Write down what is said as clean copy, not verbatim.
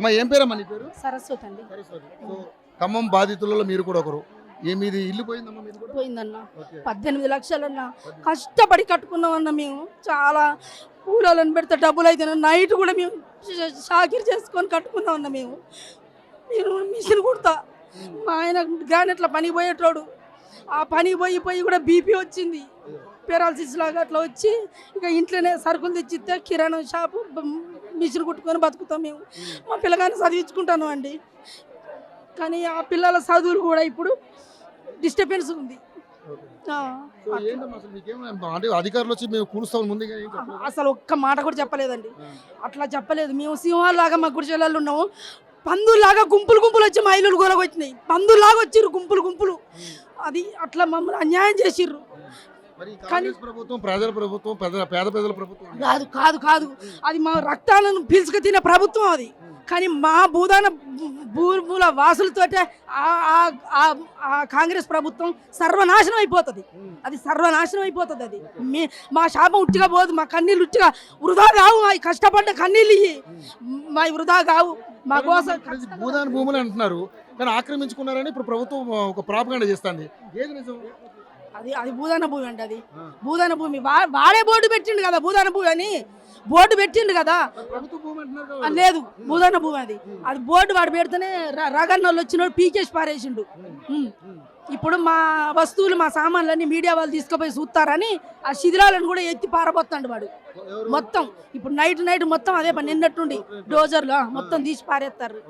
అమ్మ ఏం పేరమ్మా నీ పేరు? సరస్వతి అండి. సరస్వతి. సో ఖమ్మం బాధితులలో మీరు కూడా ఒకరు. మీది ఇల్లు పోయిందమ్మా మీది కూడా? పోయిందన్న. ఓకే. 18 లక్షలన్న కష్టపడి కట్టుకున్నామన్న మేము. చాలా కూలీలను పెడితే డబ్బులు అయితే నైట్ కూడా మేము షాకిరి చేసుకొని కట్టుకున్నామన్న మేము. నేను మిషన్ కుడతా, మా ఆయన గ్రానైట్ల పనికి పోయేటోడు. ఆ పనికి పోయి కూడా బీపీ వచ్చింది, పెరాలసిస్ లాగా అట్లా వచ్చి ఇక ఇంట్లోనే సరుకులు తెచ్చిస్తే కిరాణా షాపు మిషన్ కుట్టుకొని బతుకుతాం మేము. మా పిల్లగాని చదివించుకుంటాను అండి, కానీ ఆ పిల్లల చదువులు కూడా ఇప్పుడు డిస్టర్బెన్స్ ఉంది. సో ఏంటమ్మా అసలు మీకేం అంటే అధికారులు వచ్చి మేము కూలుస్తాం ముందుగా ఏం చెప్పలేదు? అసలు ఒక్క మాట కూడా చెప్పలేదండి. అట్లా చెప్పలేదు. మేము సింహాల్లాగా మా గుడిచెల్లలు ఉన్నాము, పందుల్లాగా గుంపులు వచ్చి మా ఇల్లు గొలగొచ్చినాయి. పందుల్లాగా వచ్చిర్రు గుంపులు. అది అట్లా మమ్మల్ని అన్యాయం చేసిర్రు. మరి కాంగ్రెస్ ప్రభుత్వం ప్రజల ప్రభుత్వం పేద ప్రజల ప్రభుత్వం కాదు అది మా రక్తాలను పీల్చుకు తినే ప్రభుత్వం అది. కానీ మా భూముల వాసులతోటే ఆ కాంగ్రెస్ ప్రభుత్వం సర్వనాశనం అయిపోతుంది. అది సర్వనాశనం అయిపోతుంది. అది మా శాపం ఉట్టిగా పోదు, మా కన్నీళ్ళు ఉట్టిగా వృధా కావు. మా కష్టపడ్డ కన్నీళ్ళు మా వృధా కావు. మా కోసం భూదాన భూములు అంటున్నారు, కానీ ఆక్రమించుకున్నారని ఇప్పుడు ప్రభుత్వం ఒక ప్రాపగాండా చేస్తుంది. ఏది నిజం? అది భూదాన భూమి అండి. అది భూదాన భూమి. వాడే బోర్డు పెట్టిండు కదా, భూదాన భూమి అని బోర్డు పెట్టిండు కదా. ప్రభుత్వ భూమి అంటున్నారు. లేదు, భూదాన భూమి అది బోర్డు వాడు పెడితేనే రగన్నోళ్ళు వచ్చినోడు పీకేసి పారేసిండు. ఇప్పుడు మా వస్తువులు మా సామాన్లన్నీ మీడియా వాళ్ళు తీసుకుపోయి చూస్తారని ఆ శిథిలాలను కూడా ఎత్తి పారబోతాడు వాడు మొత్తం. ఇప్పుడు నైట్ మొత్తం అదే పని. నిన్నట్టుండి డోజర్లు మొత్తం తీసి పారేస్తారు.